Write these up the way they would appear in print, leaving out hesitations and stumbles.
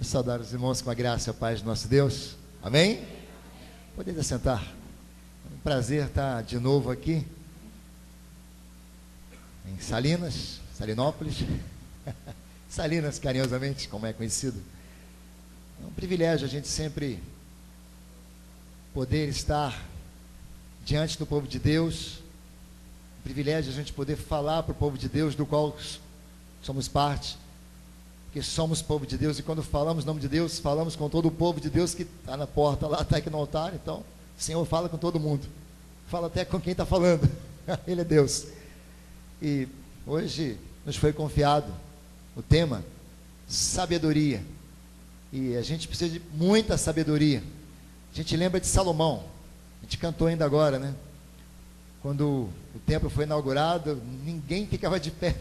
Saudar os irmãos com a graça e a paz do nosso Deus. Amém? Podem assentar. É um prazer estar de novo aqui em Salinas, Salinópolis. Salinas, carinhosamente, como é conhecido. É um privilégio a gente sempre poder estar diante do povo de Deus. Um privilégio a gente poder falar para o povo de Deus, do qual somos parte. Porque somos povo de Deus, e quando falamos em nome de Deus, falamos com todo o povo de Deus que está na porta lá, está aqui no altar. Então, o Senhor fala com todo mundo, fala até com quem está falando. Ele é Deus. E hoje nos foi confiado o tema sabedoria, e a gente precisa de muita sabedoria. A gente lembra de Salomão, a gente cantou ainda agora, né? Quando o templo foi inaugurado, ninguém ficava de pé,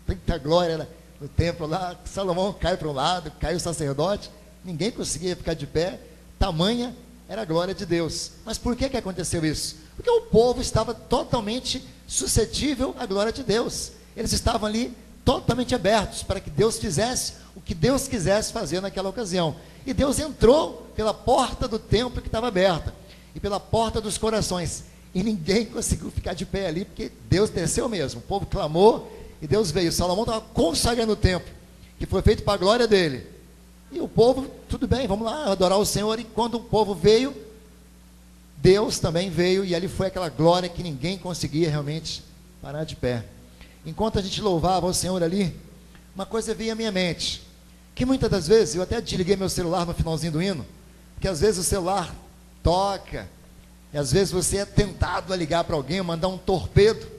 tanta glória, né? No templo lá, Salomão cai para um lado, cai o sacerdote, ninguém conseguia ficar de pé, tamanha era a glória de Deus. Mas por que aconteceu isso? Porque o povo estava totalmente suscetível à glória de Deus. Eles estavam ali totalmente abertos para que Deus fizesse o que Deus quisesse fazer naquela ocasião. E Deus entrou pela porta do templo que estava aberta, e pela porta dos corações, e ninguém conseguiu ficar de pé ali, porque Deus desceu mesmo. O povo clamou, e Deus veio. Salomão estava consagrando o templo, que foi feito para a glória dele. E o povo, tudo bem, vamos lá adorar o Senhor. E quando o povo veio, Deus também veio, e ali foi aquela glória que ninguém conseguia realmente parar de pé. Enquanto a gente louvava o Senhor ali, uma coisa veio à minha mente, que muitas das vezes, eu até desliguei meu celular no finalzinho do hino, porque às vezes o celular toca, e às vezes você é tentado a ligar para alguém, mandar um torpedo.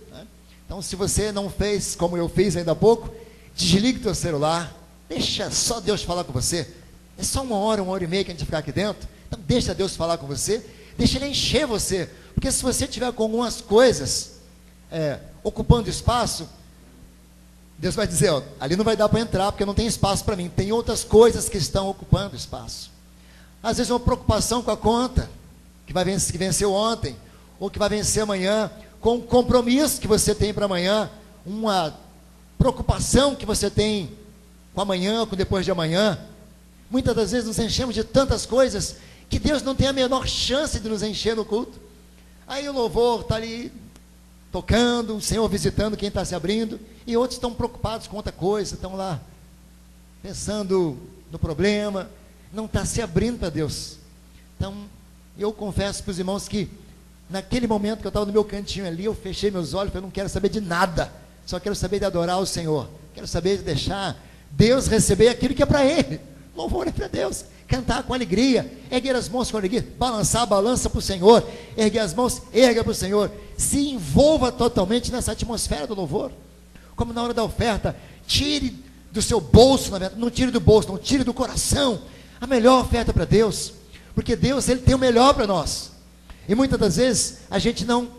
Então, se você não fez como eu fiz ainda há pouco, desligue o teu celular, deixa só Deus falar com você. É só uma hora e meia que a gente ficar aqui dentro. Então, deixa Deus falar com você, deixa Ele encher você. Porque se você tiver com algumas coisas ocupando espaço, Deus vai dizer, ó, ali não vai dar para entrar, porque não tem espaço para mim. Tem outras coisas que estão ocupando espaço. Às vezes uma preocupação com a conta, que venceu ontem, ou que vai vencer amanhã, com um compromisso que você tem para amanhã, uma preocupação que você tem com amanhã, com depois de amanhã. Muitas das vezes nos enchemos de tantas coisas, que Deus não tem a menor chance de nos encher no culto. Aí o louvor está ali, tocando, o Senhor visitando quem está se abrindo, e outros estão preocupados com outra coisa, estão lá, pensando no problema, não está se abrindo para Deus. Então, eu confesso para os irmãos que, naquele momento que eu estava no meu cantinho ali, eu fechei meus olhos, eu não quero saber de nada, só quero saber de adorar o Senhor, quero saber de deixar Deus receber aquilo que é para Ele. Louvor é para Deus, cantar com alegria, erguer as mãos com alegria, balançar a balança para o Senhor, erguer as mãos, erga para o Senhor, se envolva totalmente nessa atmosfera do louvor, como na hora da oferta, tire do seu bolso, na verdade, não tire do bolso, não tire do coração, a melhor oferta para Deus, porque Deus, Ele tem o melhor para nós. E muitas das vezes a gente não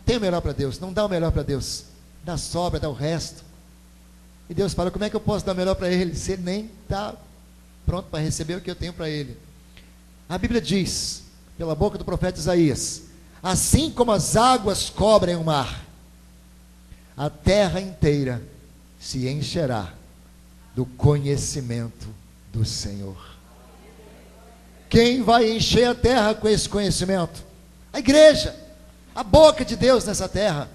tem o melhor para Deus, não dá o melhor para Deus, dá sobra, dá o resto. E Deus fala, como é que eu posso dar o melhor para Ele, se Ele nem está pronto para receber o que eu tenho para Ele? A Bíblia diz, pela boca do profeta Isaías, assim como as águas cobrem o mar, a terra inteira se encherá do conhecimento do Senhor. Quem vai encher a terra com esse conhecimento? A igreja, a boca de Deus nessa terra.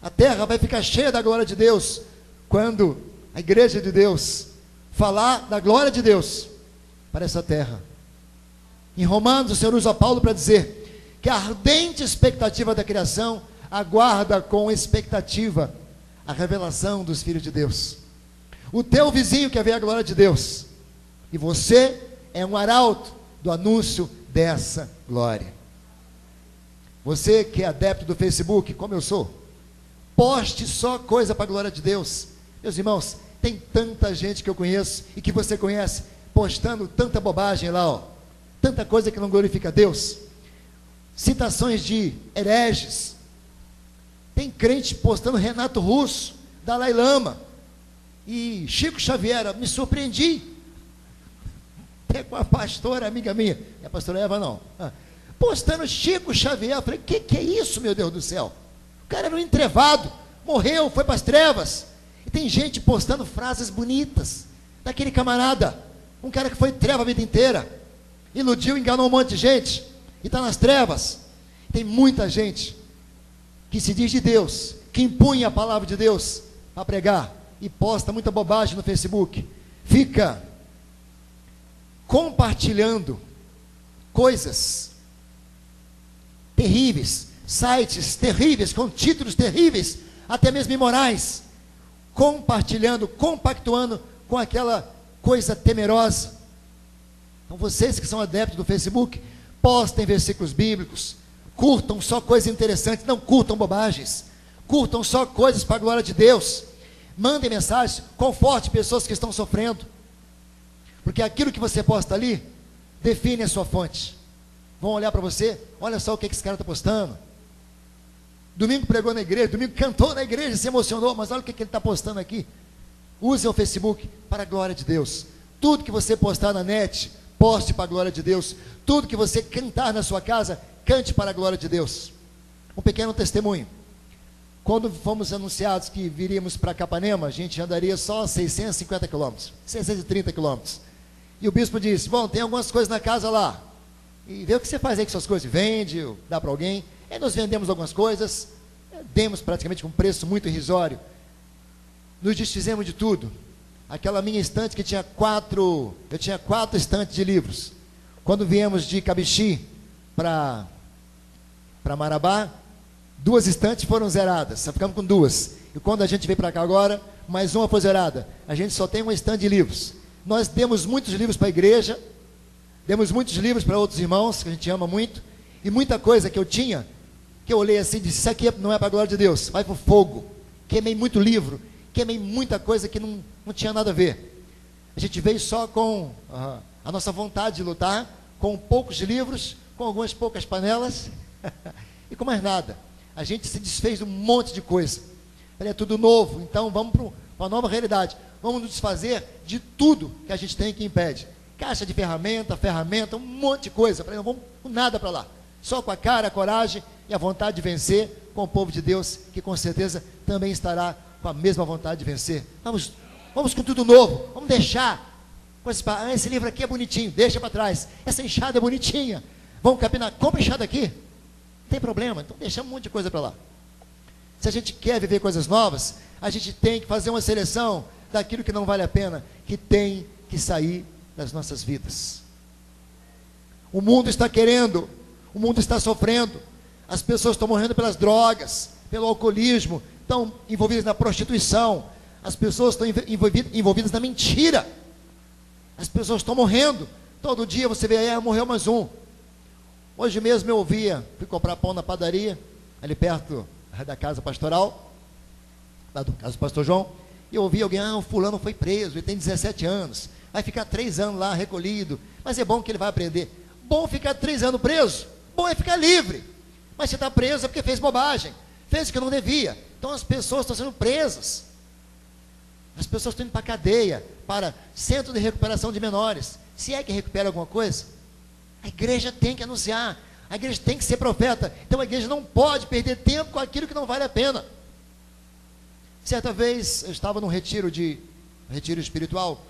A terra vai ficar cheia da glória de Deus, quando a igreja de Deus falar da glória de Deus para essa terra. Em Romanos, o Senhor usa Paulo para dizer que a ardente expectativa da criação aguarda com expectativa a revelação dos filhos de Deus. O teu vizinho quer ver a glória de Deus, e você é um arauto do anúncio dessa glória. Você que é adepto do Facebook, como eu sou, poste só coisa para a glória de Deus. Meus irmãos, tem tanta gente que eu conheço e que você conhece, postando tanta bobagem lá, ó, tanta coisa que não glorifica a Deus, citações de hereges. Tem crente postando Renato Russo, Dalai Lama e Chico Xavier. Me surpreendi até com a pastora amiga minha, não é a pastora Eva não, postando Chico Xavier. Eu falei, que é isso, meu Deus do céu? O cara era um entrevado, morreu, foi para as trevas. E tem gente postando frases bonitas, daquele camarada, um cara que foi treva a vida inteira, iludiu, enganou um monte de gente, e está nas trevas. Tem muita gente que se diz de Deus, que impunha a palavra de Deus para pregar, e posta muita bobagem no Facebook, fica compartilhando coisas terríveis, sites terríveis, com títulos terríveis, até mesmo imorais, compartilhando, compactuando com aquela coisa temerosa. Então vocês que são adeptos do Facebook, postem versículos bíblicos, curtam só coisas interessantes, não curtam bobagens, curtam só coisas para a glória de Deus, mandem mensagens, conforte pessoas que estão sofrendo, porque aquilo que você posta ali, define a sua fonte. Vão olhar para você, olha só o que esse cara está postando. Domingo pregou na igreja, domingo cantou na igreja, se emocionou, mas olha o que ele está postando aqui. Use o Facebook para a glória de Deus. Tudo que você postar na net, poste para a glória de Deus. Tudo que você cantar na sua casa, cante para a glória de Deus. Um pequeno testemunho. Quando fomos anunciados que viríamos para Capanema, a gente andaria só 650 quilômetros, 630 quilômetros. E o bispo disse, bom, tem algumas coisas na casa lá, e vê o que você faz aí com suas coisas, vende, ou dá para alguém. Aí nós vendemos algumas coisas, demos praticamente com um preço muito irrisório, nos desfizemos de tudo. Aquela minha estante que tinha eu tinha 4 estantes de livros. Quando viemos de Cabixi para Marabá, 2 estantes foram zeradas, só ficamos com 2. E quando a gente veio para cá agora, mais uma foi zerada. A gente só tem uma estante de livros. Nós demos muitos livros para a igreja, demos muitos livros para outros irmãos, que a gente ama muito, e muita coisa que eu tinha, que eu olhei assim e disse, isso aqui não é para a glória de Deus, vai para o fogo. Queimei muito livro, queimei muita coisa que não tinha nada a ver. A gente veio só com a nossa vontade de lutar, com poucos livros, com algumas poucas panelas, e com mais nada. A gente se desfez de um monte de coisa. É tudo novo, então vamos para uma nova realidade. Vamos nos desfazer de tudo que a gente tem que impede. Caixa de ferramenta, um monte de coisa. Não vamos com nada para lá. Só com a cara, a coragem e a vontade de vencer, com o povo de Deus, que com certeza também estará com a mesma vontade de vencer. Vamos com tudo novo. Vamos deixar coisas para, esse livro aqui é bonitinho, deixa para trás. Essa enxada é bonitinha. Vamos capinar, compra enxada aqui. Não tem problema, então deixamos um monte de coisa para lá. Se a gente quer viver coisas novas, a gente tem que fazer uma seleção daquilo que não vale a pena, que tem que sair das nossas vidas. O mundo está querendo, o mundo está sofrendo, as pessoas estão morrendo pelas drogas, pelo alcoolismo, estão envolvidas na prostituição, as pessoas estão envolvidas na mentira, as pessoas estão morrendo, todo dia você vê aí, morreu mais um. Hoje mesmo eu fui comprar pão na padaria, ali perto da casa pastoral, lá do caso do pastor João, e eu ouvi alguém, o fulano foi preso, ele tem 17 anos, vai ficar 3 anos lá recolhido, mas é bom que ele vai aprender. Bom ficar 3 anos preso, bom é ficar livre, mas você está preso é porque fez bobagem, fez o que não devia. Então as pessoas estão sendo presas, as pessoas estão indo para a cadeia, para centro de recuperação de menores. Se é que recupera alguma coisa, a igreja tem que anunciar, a igreja tem que ser profeta. Então a igreja não pode perder tempo com aquilo que não vale a pena. Certa vez eu estava num retiro espiritual,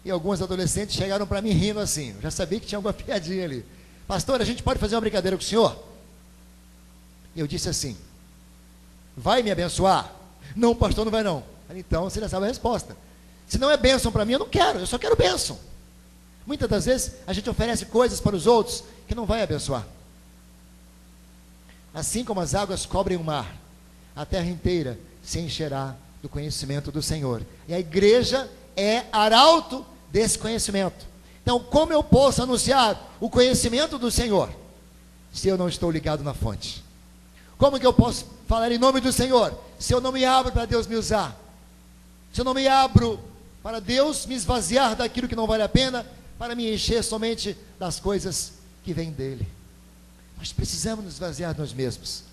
e alguns adolescentes chegaram para mim rindo assim. Eu já sabia que tinha alguma piadinha ali. Pastor, a gente pode fazer uma brincadeira com o senhor? E eu disse assim, vai me abençoar? Não, pastor, não vai não. Então você já sabe a resposta. Se não é bênção para mim, eu não quero, eu só quero bênção. Muitas das vezes a gente oferece coisas para os outros que não vai abençoar. Assim como as águas cobrem o mar, a terra inteira se encherá do conhecimento do Senhor. E a igreja é arauto desse conhecimento. Então, como eu posso anunciar o conhecimento do Senhor, se eu não estou ligado na fonte? Como que eu posso falar em nome do Senhor, se eu não me abro para Deus me usar? Se eu não me abro para Deus me esvaziar daquilo que não vale a pena, para me encher somente das coisas que vêm dEle. Nós precisamos nos esvaziar de nós mesmos,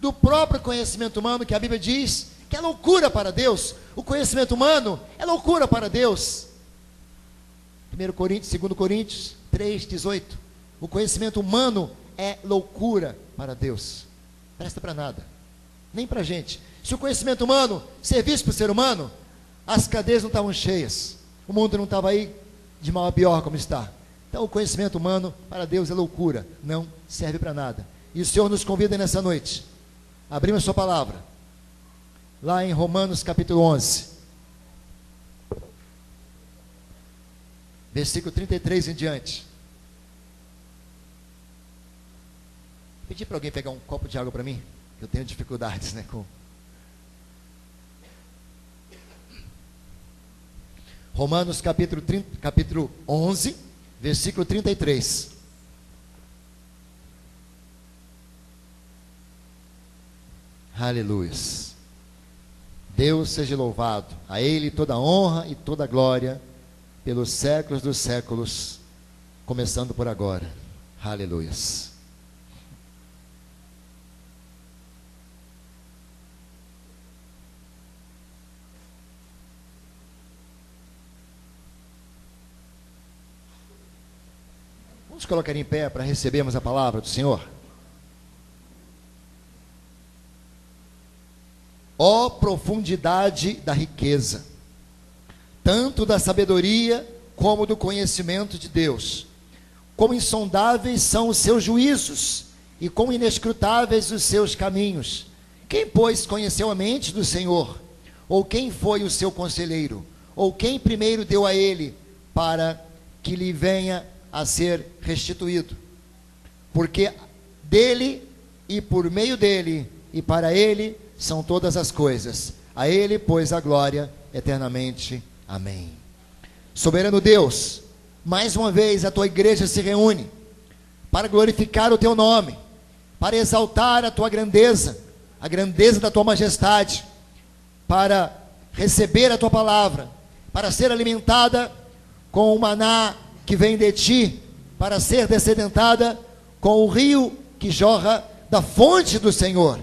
do próprio conhecimento humano, que a Bíblia diz que é loucura para Deus. O conhecimento humano é loucura para Deus. 2 Coríntios 3,18. O conhecimento humano é loucura para Deus. Presta para nada, nem para a gente. Se o conhecimento humano servisse para o ser humano, as cadeias não estavam cheias, O mundo não estava aí de mal a pior como está. Então o conhecimento humano para Deus é loucura, não serve para nada. E o Senhor nos convida nessa noite, abrimos a sua palavra, lá em Romanos capítulo 11, versículo 33 em diante. Pedi para alguém pegar um copo de água para mim, que eu tenho dificuldades, com... Romanos capítulo 11, versículo 33. Aleluia. Deus seja louvado, a Ele toda a honra e toda a glória, pelos séculos dos séculos, começando por agora. Aleluia. Vamos colocar em pé para recebermos a palavra do Senhor. Ó profundidade da riqueza, tanto da sabedoria como do conhecimento de Deus. Quão insondáveis são os seus juízos, e quão inescrutáveis os seus caminhos. Quem, pois, conheceu a mente do Senhor? Ou quem foi o seu conselheiro? Ou quem primeiro deu a ele, para que lhe venha a ser restituído? Porque dele, e por meio dele, e para ele, são todas as coisas. A ele, pois, a glória eternamente. Amém. Soberano Deus, mais uma vez a tua igreja se reúne para glorificar o teu nome, para exaltar a tua grandeza, a grandeza da tua majestade, para receber a tua palavra, para ser alimentada com o maná que vem de ti, para ser descedentada com o rio que jorra da fonte do Senhor.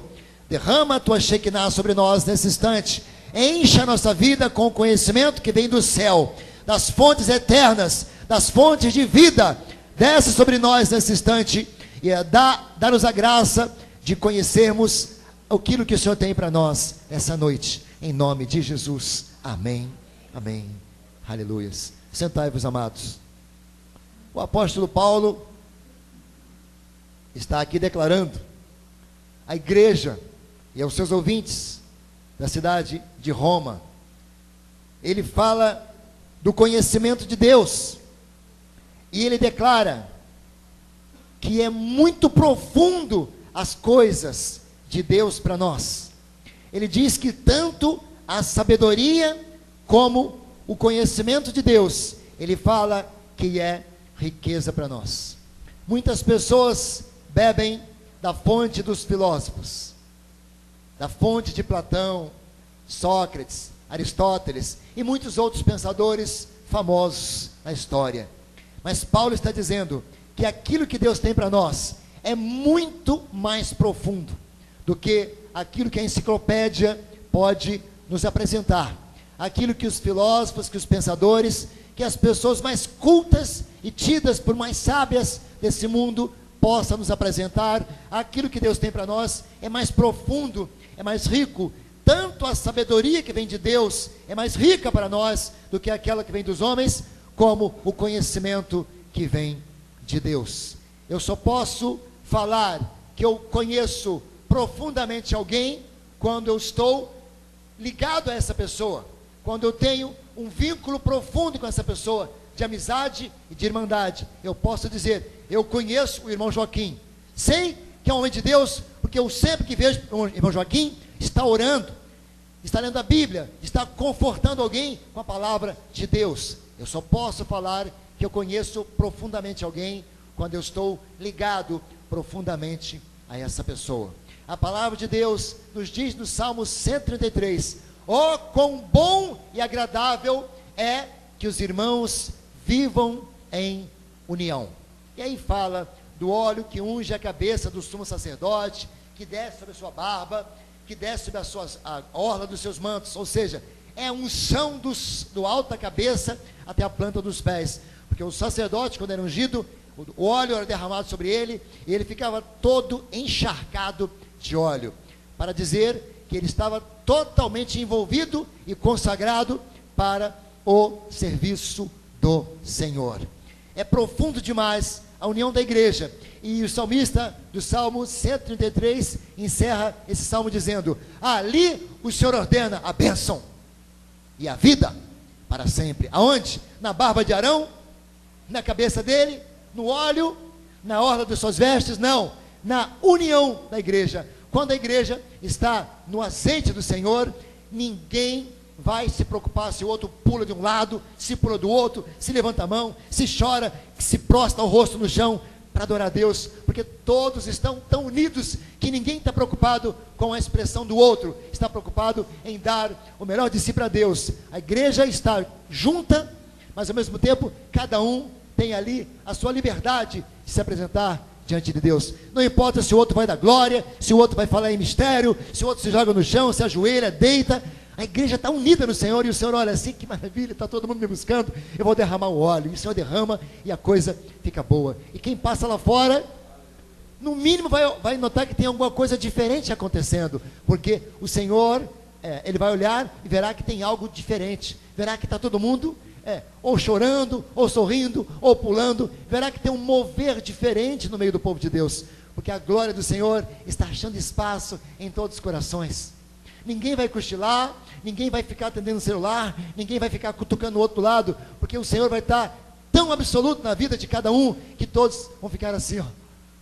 Derrama a tua Shekinah sobre nós nesse instante, encha a nossa vida com o conhecimento que vem do céu, das fontes eternas, das fontes de vida. Desce sobre nós nesse instante e dá-nos a graça de conhecermos aquilo que o Senhor tem para nós essa noite, em nome de Jesus, amém, amém, aleluia. Sentai-vos, amados. O apóstolo Paulo está aqui declarando à igreja e aos seus ouvintes da cidade de Roma. Ele fala do conhecimento de Deus, e ele declara que é muito profundo as coisas de Deus para nós. Ele diz que tanto a sabedoria como o conhecimento de Deus, ele fala que é riqueza para nós. Muitas pessoas bebem da fonte dos filósofos, da fonte de Platão, Sócrates, Aristóteles e muitos outros pensadores famosos na história. Mas Paulo está dizendo que aquilo que Deus tem para nós é muito mais profundo do que aquilo que a enciclopédia pode nos apresentar, aquilo que os filósofos, que os pensadores, que as pessoas mais cultas e tidas por mais sábias desse mundo possam nos apresentar. Aquilo que Deus tem para nós é mais profundo, é mais rico. Tanto a sabedoria que vem de Deus é mais rica para nós do que aquela que vem dos homens, como o conhecimento que vem de Deus. Eu só posso falar que eu conheço profundamente alguém quando eu estou ligado a essa pessoa, quando eu tenho um vínculo profundo com essa pessoa, de amizade e de irmandade. Eu posso dizer, eu conheço o irmão Joaquim, sei que é um homem de Deus, porque eu sempre que vejo o irmão Joaquim, está orando, está lendo a Bíblia, está confortando alguém com a palavra de Deus. Eu só posso falar que eu conheço profundamente alguém quando eu estou ligado profundamente a essa pessoa. A palavra de Deus nos diz no Salmo 133, ó, quão bom e agradável é que os irmãos vivam em união. E aí fala do óleo que unge a cabeça do sumo sacerdote, que desce sobre a sua barba, que desce sobre a orla dos seus mantos, ou seja, é a unção do alto da cabeça até a planta dos pés, porque o sacerdote, quando era ungido, o óleo era derramado sobre ele, e ele ficava todo encharcado de óleo, para dizer que ele estava totalmente envolvido e consagrado para o serviço do Senhor. É profundo demais a união da igreja. E o salmista do Salmo 133 encerra esse salmo dizendo: ali o Senhor ordena a bênção e a vida para sempre. Aonde? Na barba de Arão? Na cabeça dele? No óleo? Na orla de suas vestes? Não, na união da igreja. Quando a igreja está no azeite do Senhor, ninguém vai se preocupar se o outro pula de um lado, se pula do outro, se levanta a mão, se chora, se prostra o rosto no chão para adorar a Deus, porque todos estão tão unidos que ninguém está preocupado com a expressão do outro, está preocupado em dar o melhor de si para Deus. A igreja está junta, mas ao mesmo tempo cada um tem ali a sua liberdade de se apresentar diante de Deus. Não importa se o outro vai dar glória, se o outro vai falar em mistério, se o outro se joga no chão, se ajoelha, deita. A igreja está unida no Senhor, e o Senhor olha assim: que maravilha, está todo mundo me buscando, eu vou derramar o óleo. E o Senhor derrama e a coisa fica boa. E quem passa lá fora, no mínimo vai notar que tem alguma coisa diferente acontecendo, porque o Senhor, Ele vai olhar e verá que tem algo diferente, verá que está todo mundo ou chorando, ou sorrindo, ou pulando, verá que tem um mover diferente no meio do povo de Deus, porque a glória do Senhor está achando espaço em todos os corações. Ninguém vai cochilar, ninguém vai ficar atendendo o celular, ninguém vai ficar cutucando o outro lado, porque o Senhor vai estar tão absoluto na vida de cada um, que todos vão ficar assim, ó.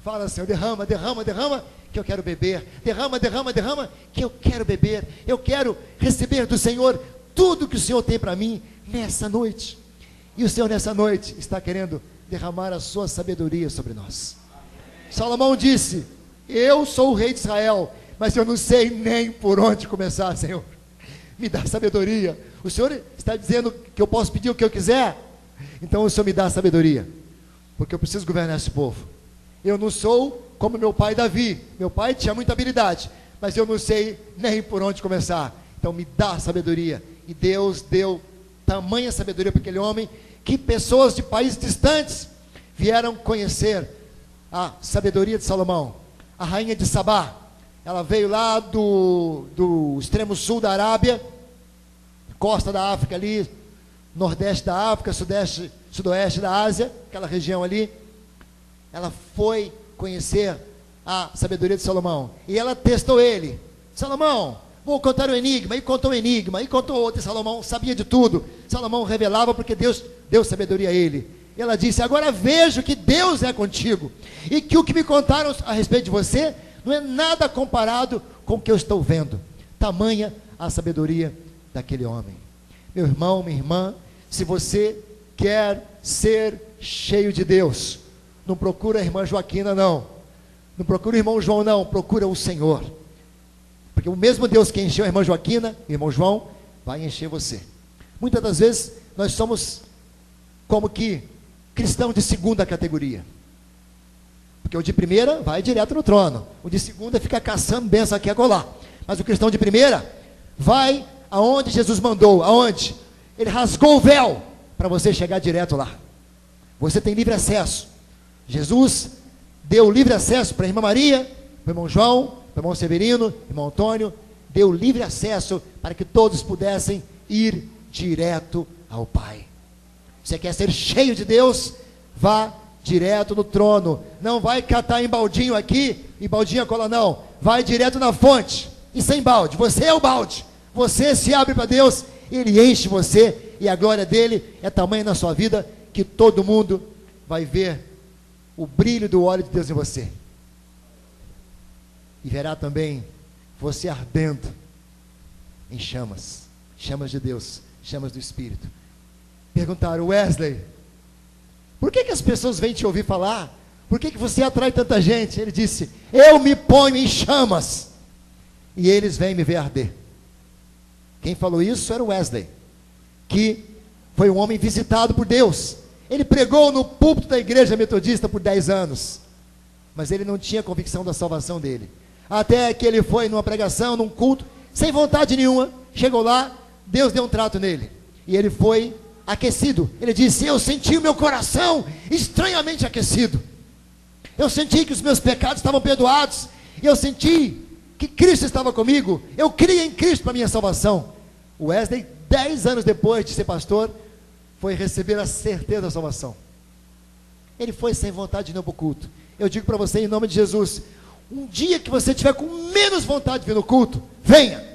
Fala, Senhor, derrama, derrama, derrama, que eu quero beber. Derrama, derrama, derrama, que eu quero beber. Eu quero receber do Senhor tudo que o Senhor tem para mim nessa noite. E o Senhor nessa noite está querendo derramar a sua sabedoria sobre nós. Salomão disse: eu sou o rei de Israel, mas eu não sei nem por onde começar, Senhor. Me dá sabedoria. O Senhor está dizendo que eu posso pedir o que eu quiser, então o Senhor me dá sabedoria, porque eu preciso governar esse povo. Eu não sou como meu pai Davi. Meu pai tinha muita habilidade, mas eu não sei nem por onde começar. Então me dá sabedoria. E Deus deu tamanha sabedoria para aquele homem, que pessoas de países distantes vieram conhecer a sabedoria de Salomão. A rainha de Sabá, ela veio lá do extremo sul da Arábia, costa da África ali, nordeste da África, sudoeste da Ásia, aquela região ali. Ela foi conhecer a sabedoria de Salomão, e ela testou ele. Salomão, vou contar um enigma. E contou um enigma, e contou outro. E Salomão sabia de tudo. Salomão revelava, porque Deus deu sabedoria a ele. E ela disse: agora vejo que Deus é contigo, e que o que me contaram a respeito de você não é nada comparado com o que eu estou vendo. Tamanha a sabedoria daquele homem. Meu irmão, minha irmã, se você quer ser cheio de Deus, não procura a irmã Joaquina, não procura o irmão João, não, procura o Senhor, porque o mesmo Deus que encheu a irmã Joaquina, irmão João, vai encher você. Muitas das vezes nós somos como que cristãos de segunda categoria, porque o de primeira vai direto no trono, o de segunda fica caçando bênção aqui e acolá, mas o cristão de primeira vai aonde Jesus mandou. Aonde? Ele rasgou o véu para você chegar direto lá. Você tem livre acesso. Jesus deu livre acesso para a irmã Maria, para o irmão João, para o irmão Severino, irmão Antônio, deu livre acesso para que todos pudessem ir direto ao Pai. Você quer ser cheio de Deus? Vá direto no trono. Não vai catar em baldinho aqui e baldinho acolá, não. Vai direto na fonte e sem balde. Você é o balde. Você se abre para Deus, Ele enche você, e a glória dele é tamanha na sua vida, que todo mundo vai ver o brilho do óleo de Deus em você, e verá também você ardendo em chamas, chamas de Deus, chamas do Espírito. Perguntaram: Wesley, por que as pessoas vêm te ouvir falar? Por que você atrai tanta gente? Ele disse: eu me ponho em chamas, e eles vêm me ver arder. Quem falou isso era o Wesley, que foi um homem visitado por Deus. Ele pregou no púlpito da igreja metodista por 10 anos, mas ele não tinha convicção da salvação dele, até que ele foi numa pregação, num culto, sem vontade nenhuma. Chegou lá, Deus deu um trato nele, e ele foi aquecido. Ele disse: eu senti o meu coração estranhamente aquecido, eu senti que os meus pecados estavam perdoados, eu senti que Cristo estava comigo, eu criei em Cristo para minha salvação. O Wesley 10 anos depois de ser pastor, foi receber a certeza da salvação. Ele foi sem vontade de ir para o culto. Eu digo para você, em nome de Jesus, um dia que você tiver com menos vontade de vir no culto, venha,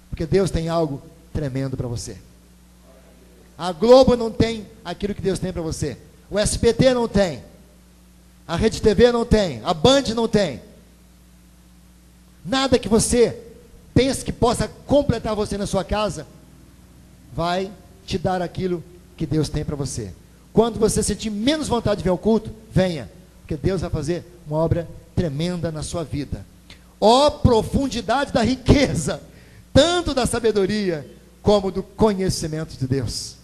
porque Deus tem algo tremendo para você. A Globo não tem aquilo que Deus tem para você, o SBT não tem, a Rede TV não tem, a Band não tem, nada que você pense que possa completar você na sua casa, vai te dar aquilo que Deus tem para você. Quando você sentir menos vontade de vir ao culto, venha, porque Deus vai fazer uma obra tremenda na sua vida. Ó profundidade da riqueza, tanto da sabedoria, como do conhecimento de Deus.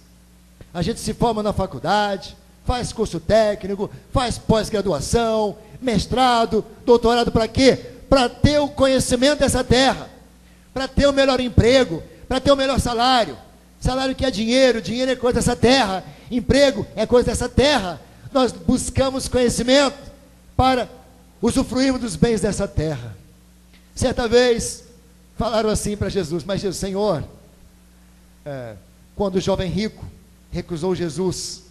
A gente se forma na faculdade, faz curso técnico, faz pós-graduação, mestrado, doutorado, para quê? Para ter o conhecimento dessa terra, para ter o melhor emprego, para ter o melhor salário. Salário que é dinheiro, dinheiro é coisa dessa terra, emprego é coisa dessa terra. Nós buscamos conhecimento para usufruirmos dos bens dessa terra. Certa vez, falaram assim para Jesus, mas Jesus, Senhor, quando o jovem rico recusou Jesus,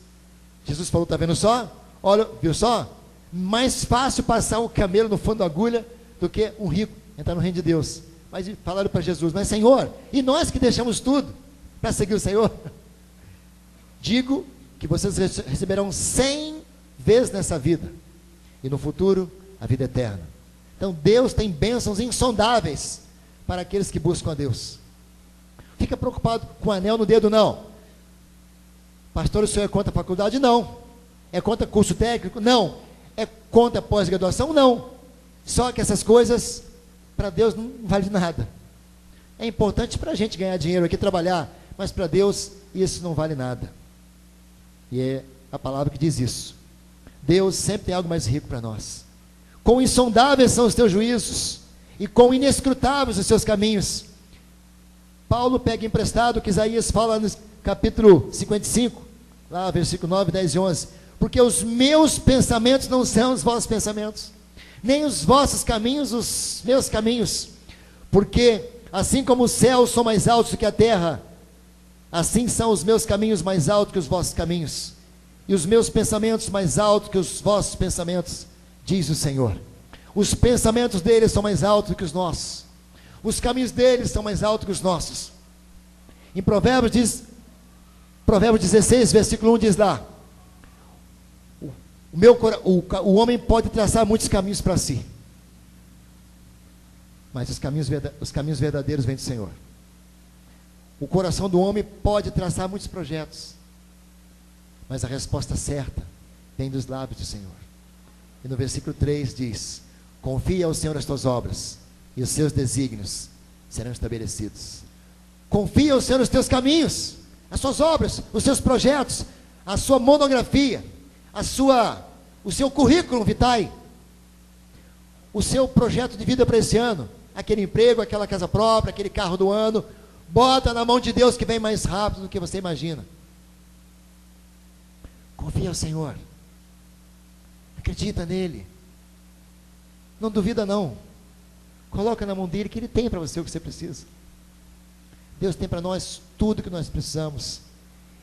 Jesus falou, está vendo só? Olha, viu só? Mais fácil passar o camelo no fundo da agulha do que um rico entrar no reino de Deus. Mas falaram para Jesus, mas Senhor, e nós que deixamos tudo para seguir o Senhor? Digo que vocês receberão 100 vezes nessa vida, e no futuro, a vida eterna. Então Deus tem bênçãos insondáveis para aqueles que buscam a Deus. Fica preocupado com o anel no dedo, não. Pastor, o senhor é contra a faculdade? Não. É contra curso técnico? Não. É contra a pós-graduação? Não. Só que essas coisas, para Deus, não vale nada. É importante para a gente ganhar dinheiro aqui, trabalhar, mas para Deus, isso não vale nada. E é a palavra que diz isso. Deus sempre tem algo mais rico para nós. Quão insondáveis são os teus juízos, e quão inescrutáveis os seus caminhos. Paulo pega emprestado o que Isaías fala no capítulo 55, lá versículo 9, 10 e 11. Porque os meus pensamentos não são os vossos pensamentos, nem os vossos caminhos os meus caminhos. Porque assim como os céus são mais altos do que a terra, assim são os meus caminhos mais altos que os vossos caminhos, e os meus pensamentos mais altos que os vossos pensamentos, diz o Senhor. Os pensamentos deles são mais altos que os nossos, os caminhos deles são mais altos que os nossos. Em Provérbios 16, versículo 1 diz lá, o homem pode traçar muitos caminhos para si, mas os caminhos verdadeiros vêm do Senhor. O coração do homem pode traçar muitos projetos, mas a resposta certa vem dos lábios do Senhor. E no versículo 3 diz, confia ao Senhor as tuas obras, e os seus desígnios serão estabelecidos. Confia ao Senhor os teus caminhos, as suas obras, os seus projetos, a sua monografia, o seu currículo vitae, o seu projeto de vida para esse ano, aquele emprego, aquela casa própria, aquele carro do ano, bota na mão de Deus que vem mais rápido do que você imagina. Confia ao Senhor, acredita nele, não duvida não, coloca na mão dele que ele tem para você o que você precisa. Deus tem para nós tudo o que nós precisamos,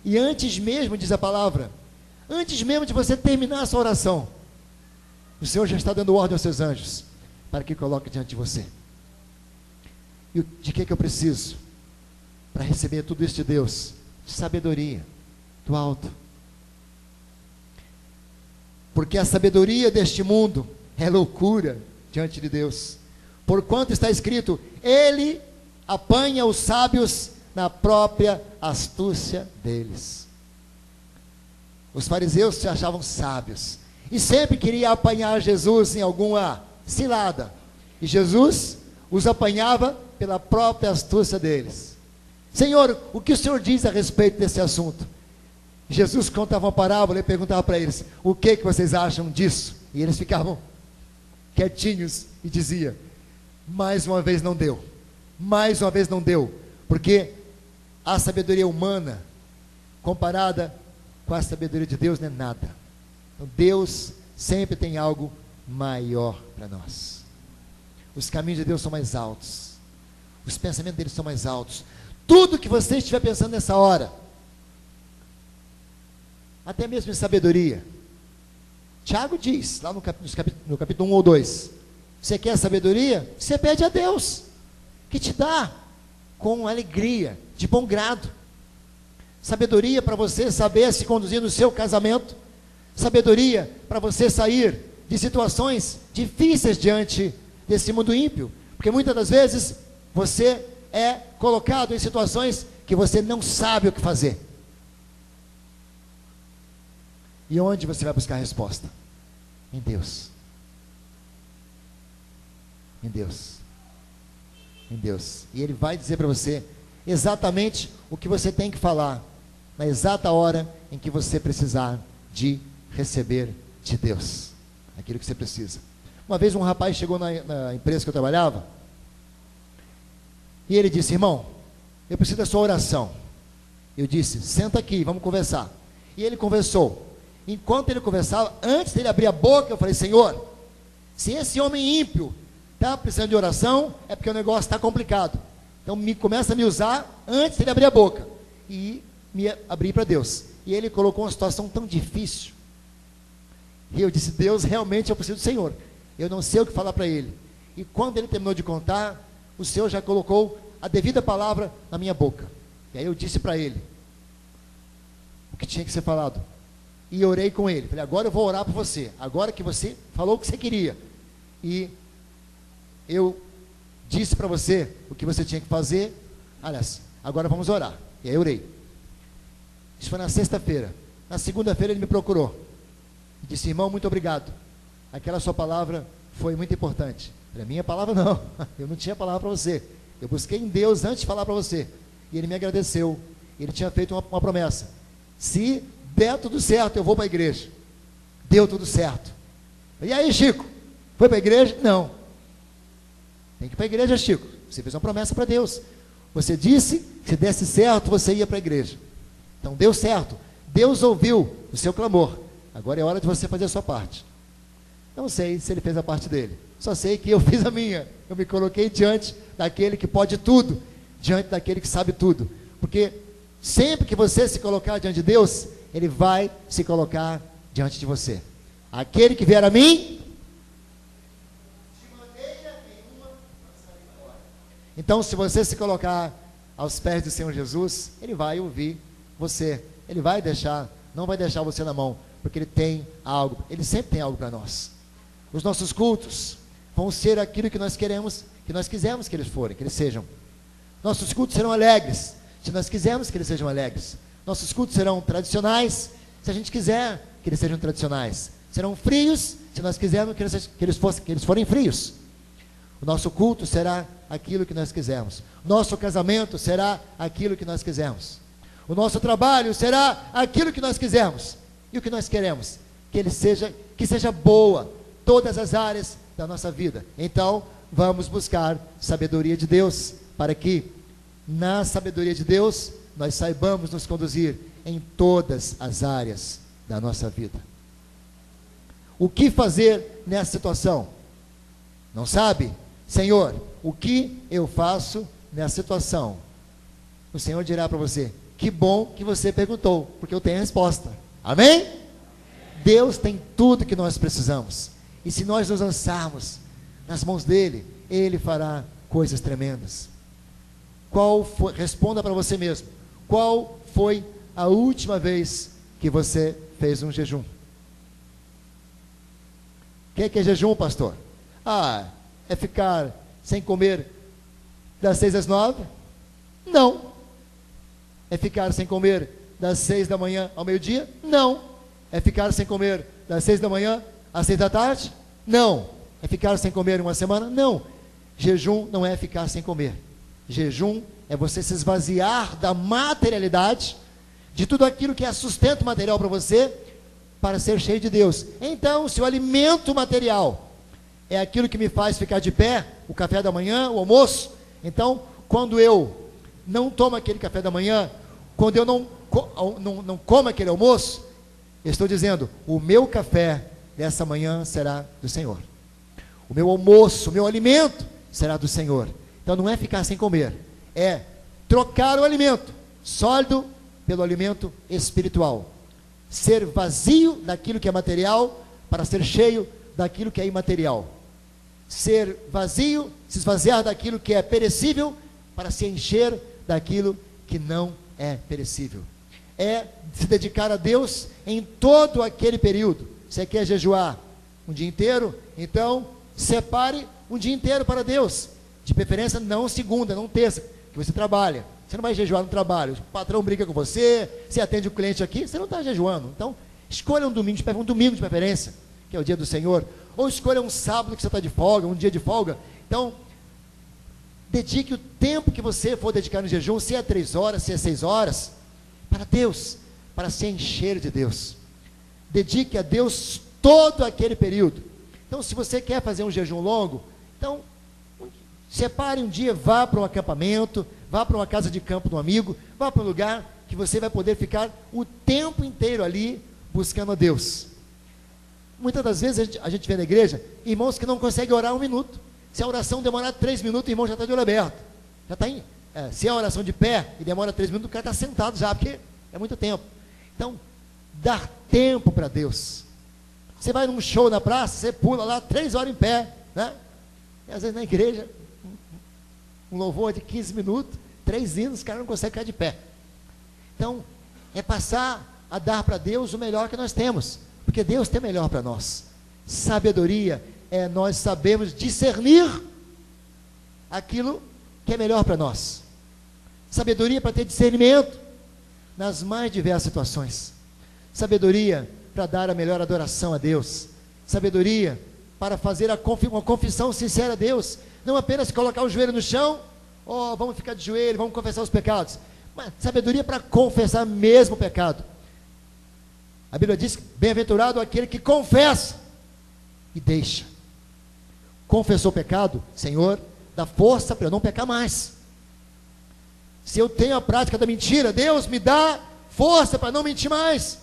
e antes mesmo, diz a palavra, antes mesmo de você terminar a sua oração, o Senhor já está dando ordem aos seus anjos, para que coloque diante de você. E de que eu preciso? Para receber tudo isso de Deus, de sabedoria, do alto. Porque a sabedoria deste mundo é loucura diante de Deus. Porquanto está escrito, Ele apanha os sábios na própria astúcia deles. Os fariseus se achavam sábios, e sempre queriam apanhar Jesus em alguma cilada, e Jesus os apanhava pela própria astúcia deles. Senhor, o que o Senhor diz a respeito desse assunto? Jesus contava uma parábola e perguntava para eles, o que vocês acham disso? E eles ficavam quietinhos e dizia, mais uma vez não deu, porque a sabedoria humana, comparada com a sabedoria de Deus, não é nada. Então Deus sempre tem algo maior para nós. Os caminhos de Deus são mais altos, os pensamentos dele são mais altos. tudo que você estiver pensando nessa hora, até mesmo em sabedoria. Tiago diz, lá no capítulo 1 ou 2, você quer sabedoria? Você pede a Deus, que te dá com alegria, de bom grado. Sabedoria para você saber se conduzir no seu casamento, sabedoria para você sair de situações difíceis diante desse mundo ímpio, porque muitas das vezes você é colocado em situações que você não sabe o que fazer. E onde você vai buscar a resposta? Em Deus. Em Deus. Em Deus. E Ele vai dizer para você exatamente o que você tem que falar, na exata hora em que você precisar de receber de Deus aquilo que você precisa. Uma vez um rapaz chegou na empresa que eu trabalhava, e ele disse: irmão, eu preciso da sua oração. Eu disse: senta aqui, vamos conversar. E ele conversou. Enquanto ele conversava, antes dele abrir a boca, eu falei: Senhor, se esse homem ímpio está precisando de oração, é porque o negócio está complicado. Então começa a me usar antes dele abrir a boca. E me abrir para Deus. E ele colocou uma situação tão difícil. E eu disse: Deus, realmente eu preciso do Senhor. Eu não sei o que falar para ele. E quando ele terminou de contar, o Senhor já colocou a devida palavra na minha boca. E aí eu disse para ele o que tinha que ser falado. E orei com ele. Falei: agora eu vou orar por você. Agora que você falou o que você queria. E eu disse para você o que você tinha que fazer. Aliás, agora vamos orar. E aí eu orei. Isso foi na sexta-feira. Na segunda-feira ele me procurou. E disse: irmão, muito obrigado. Aquela sua palavra foi muito importante. Para minha palavra não. Eu não tinha palavra para você. Eu busquei em Deus antes de falar para você. E ele me agradeceu. Ele tinha feito uma promessa: se der tudo certo, eu vou para a igreja. Deu tudo certo. E aí, Chico? Foi para a igreja? Não. Tem que ir para a igreja, Chico. Você fez uma promessa para Deus. Você disse que se desse certo, você ia para a igreja. Então deu certo. Deus ouviu o seu clamor. Agora é hora de você fazer a sua parte. Não sei se ele fez a parte dele. Só sei que eu fiz a minha. Eu me coloquei diante daquele que pode tudo, diante daquele que sabe tudo. Porque sempre que você se colocar diante de Deus, Ele vai se colocar diante de você. Aquele que vier a mim, de maneira nenhuma passarei fora. Então, se você se colocar aos pés do Senhor Jesus, Ele vai ouvir você. Ele vai deixar, não vai deixar você na mão, porque Ele tem algo, Ele sempre tem algo para nós. Os nossos cultos vão ser aquilo que nós queremos, que nós quisermos que eles forem, que eles sejam. Nossos cultos serão alegres, se nós quisermos que eles sejam alegres. Nossos cultos serão tradicionais, se a gente quiser que eles sejam tradicionais. Serão frios, se nós quisermos que eles forem frios. O nosso culto será aquilo que nós quisermos. Nosso casamento será aquilo que nós quisermos. O nosso trabalho será aquilo que nós quisermos. E o que nós queremos? Que seja boa todas as áreas da nossa vida. Então, vamos buscar sabedoria de Deus, para que na sabedoria de Deus nós saibamos nos conduzir em todas as áreas da nossa vida. O que fazer nessa situação? Não sabe? Senhor, o que eu faço nessa situação? O Senhor dirá para você: que bom que você perguntou, porque eu tenho a resposta. Amém? Deus tem tudo que nós precisamos. E se nós nos lançarmos nas mãos dele, ele fará coisas tremendas. Responda para você mesmo: qual foi a última vez que você fez um jejum? O que é jejum, pastor? É ficar sem comer das 6 às 9? Não. É ficar sem comer das 6 da manhã ao meio-dia? Não. É ficar sem comer das 6 da manhã às 6 da tarde? Não. É ficar sem comer uma semana? Não. Jejum não é ficar sem comer. Jejum é você se esvaziar da materialidade, de tudo aquilo que é sustento material para você, para ser cheio de Deus. Então, se o alimento material é aquilo que me faz ficar de pé, o café da manhã, o almoço, então, quando eu não tomo aquele café da manhã, quando eu não como aquele almoço, eu estou dizendo: o meu café dessa manhã será do Senhor. O meu almoço, o meu alimento será do Senhor. Então não é ficar sem comer, é trocar o alimento sólido pelo alimento espiritual. Ser vazio daquilo que é material para ser cheio daquilo que é imaterial. Ser vazio, se esvaziar daquilo que é perecível para se encher daquilo que não é perecível. É se dedicar a Deus em todo aquele período. Você quer jejuar um dia inteiro? Então, separe um dia inteiro para Deus. De preferência, não segunda, não terça, que você trabalha. Você não vai jejuar no trabalho. O patrão briga com você, você atende o cliente aqui, você não está jejuando. Então, escolha um domingo de preferência, que é o dia do Senhor. Ou escolha um sábado que você está de folga, um dia de folga. Então, dedique o tempo que você for dedicar no jejum, se é 3 horas, se é 6 horas, para Deus, para se encher de Deus. Dedique a Deus todo aquele período. Então, se você quer fazer um jejum longo, então, separe um dia, vá para um acampamento, vá para uma casa de campo de um amigo, vá para um lugar que você vai poder ficar o tempo inteiro ali, buscando a Deus. Muitas das vezes a gente vê na igreja, irmãos que não conseguem orar 1 minuto. Se a oração demorar 3 minutos, o irmão já está de olho aberto. Já está em. Se é a oração de pé e demora 3 minutos, o cara está sentado já, porque é muito tempo. Então, dar tempo para Deus. Você vai num show na praça, você pula lá 3 horas em pé, né? E às vezes na igreja, um louvor de 15 minutos, 3 hinos, os caras não conseguem ficar de pé. Então, é passar a dar para Deus o melhor que nós temos, porque Deus tem melhor para nós. Sabedoria é nós sabemos discernir aquilo que é melhor para nós. Sabedoria para ter discernimento nas mais diversas situações. Sabedoria para dar a melhor adoração a Deus. Sabedoria para fazer uma confissão sincera a Deus. Não apenas colocar o joelho no chão, vamos ficar de joelho, vamos confessar os pecados. Mas sabedoria para confessar mesmo o pecado. A Bíblia diz que bem-aventurado aquele que confessa e deixa. Confessou o pecado, Senhor, dá força para eu não pecar mais. Se eu tenho a prática da mentira, Deus me dá força para não mentir mais.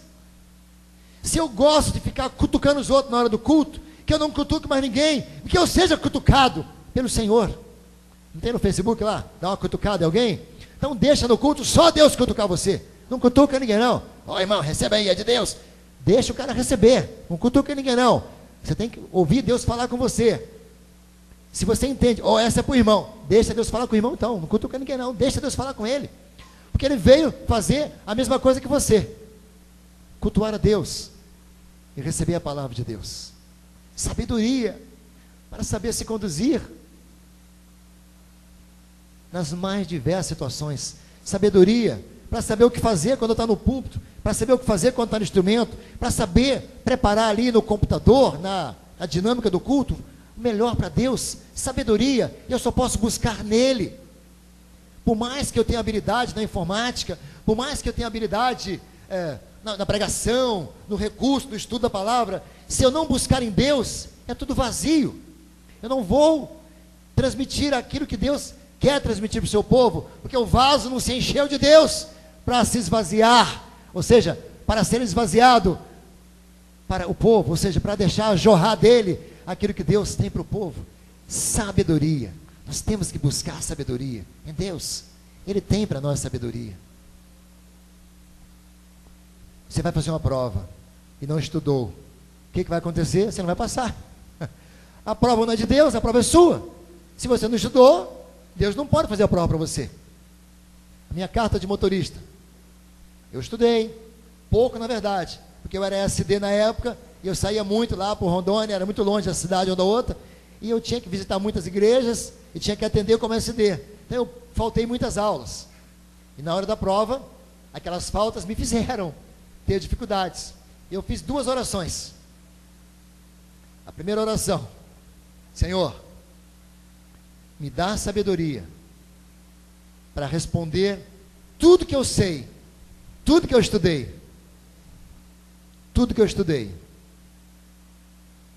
Se eu gosto de ficar cutucando os outros na hora do culto, que eu não cutuque mais ninguém, que eu seja cutucado pelo Senhor. Não tem no Facebook lá, dá uma cutucada em alguém? Então deixa no culto só Deus cutucar você. Não cutuca ninguém não. Irmão, recebe aí, é de Deus. Deixa o cara receber, não cutuca ninguém não. Você tem que ouvir Deus falar com você. Se você entende, essa é para o irmão, deixa Deus falar com o irmão então, não cutuca ninguém não, deixa Deus falar com ele. Porque ele veio fazer a mesma coisa que você. Cultuar a Deus e receber a palavra de Deus. Sabedoria para saber se conduzir nas mais diversas situações. Sabedoria para saber o que fazer quando está no púlpito, para saber o que fazer quando está no instrumento, para saber preparar ali no computador, na dinâmica do culto, o melhor para Deus. Sabedoria, eu só posso buscar nele. Por mais que eu tenha habilidade na informática, por mais que eu tenha habilidade na pregação, no recurso, no estudo da palavra, se eu não buscar em Deus, é tudo vazio. Eu não vou transmitir aquilo que Deus quer transmitir para o seu povo, porque o vaso não se encheu de Deus para se esvaziar, ou seja, para ser esvaziado para o povo, ou seja, para deixar jorrar dele aquilo que Deus tem para o povo. Sabedoria, nós temos que buscar sabedoria em Deus. Ele tem para nós sabedoria. Você vai fazer uma prova e não estudou, o que vai acontecer? Você não vai passar. A prova não é de Deus, a prova é sua. Se você não estudou, Deus não pode fazer a prova para você. A minha carta de motorista, eu estudei, pouco na verdade, porque eu era SD na época, e eu saía muito lá por Rondônia, era muito longe da cidade uma da outra, e eu tinha que visitar muitas igrejas, e tinha que atender como SD. Então eu faltei muitas aulas, e na hora da prova, aquelas faltas me fizeram ter dificuldades. Eu fiz 2 orações. A primeira oração: Senhor, me dá sabedoria para responder tudo que eu sei, tudo que eu estudei, tudo que eu estudei.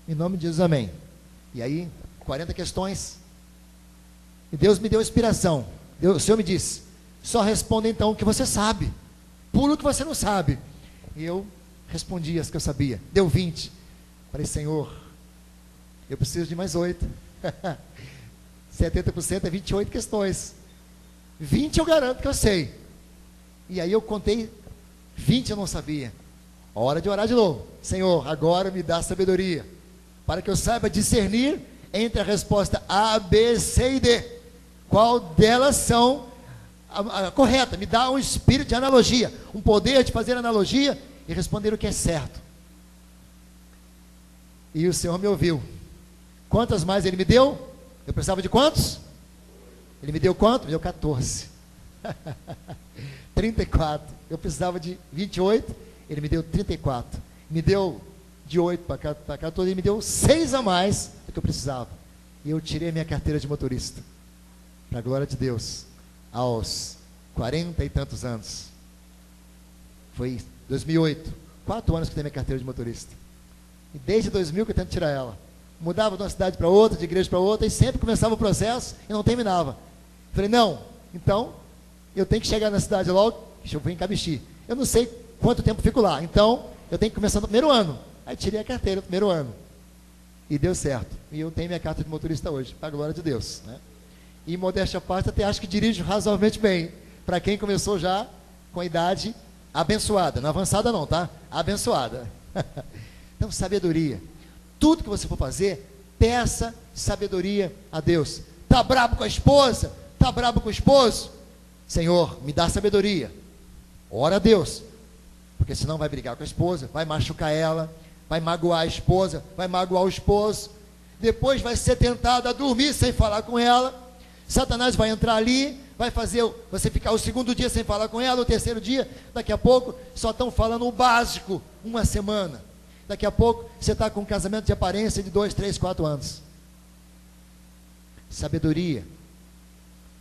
Em nome de Jesus, amém. E aí, 40 questões. E Deus me deu inspiração. O Senhor me disse: só responda então o que você sabe, pula o que você não sabe. E eu respondi as que eu sabia. Deu 20. Falei: Senhor, eu preciso de mais 8. 70% é 28 questões. 20 eu garanto que eu sei. E aí eu contei 20 eu não sabia. Hora de orar de novo. Senhor, agora me dá sabedoria, para que eu saiba discernir entre a resposta A, B, C e D. Qual delas são a correta? Me dá um espírito de analogia, um poder de fazer analogia e responder o que é certo. E o Senhor me ouviu. Quantas mais Ele me deu? Eu precisava de quantos? Ele me deu quanto? Me deu 14. 34. Eu precisava de 28. Ele me deu 34. Me deu de 8 para 14. Ele me deu 6 a mais do que eu precisava. E eu tirei a minha carteira de motorista. Para a glória de Deus. Aos 40 e tantos anos. Foi 2008. 4 anos que eu tenho minha carteira de motorista. E desde 2000 que eu tento tirar ela. Mudava de uma cidade para outra, de igreja para outra, e sempre começava o processo e não terminava. Falei, não, então, eu tenho que chegar na cidade logo, eu vou em Cabixi. Eu não sei quanto tempo fico lá, então, eu tenho que começar no primeiro ano. Aí tirei a carteira no primeiro ano. E deu certo. E eu tenho minha carta de motorista hoje, para a glória de Deus. Né? E modéstia à parte, até acho que dirijo razoavelmente bem. Para quem começou já com a idade abençoada. Não avançada não, tá? Abençoada. Então, sabedoria. Tudo que você for fazer, peça sabedoria a Deus. Está brabo com a esposa? Está brabo com o esposo? Senhor, me dá sabedoria. Ora a Deus. Porque senão vai brigar com a esposa, vai machucar ela, vai magoar a esposa, vai magoar o esposo. Depois vai ser tentado a dormir sem falar com ela. Satanás vai entrar ali, vai fazer você ficar o segundo dia sem falar com ela, o terceiro dia, daqui a pouco só estão falando o básico, uma semana. Daqui a pouco você está com um casamento de aparência de 2, 3, 4 anos. Sabedoria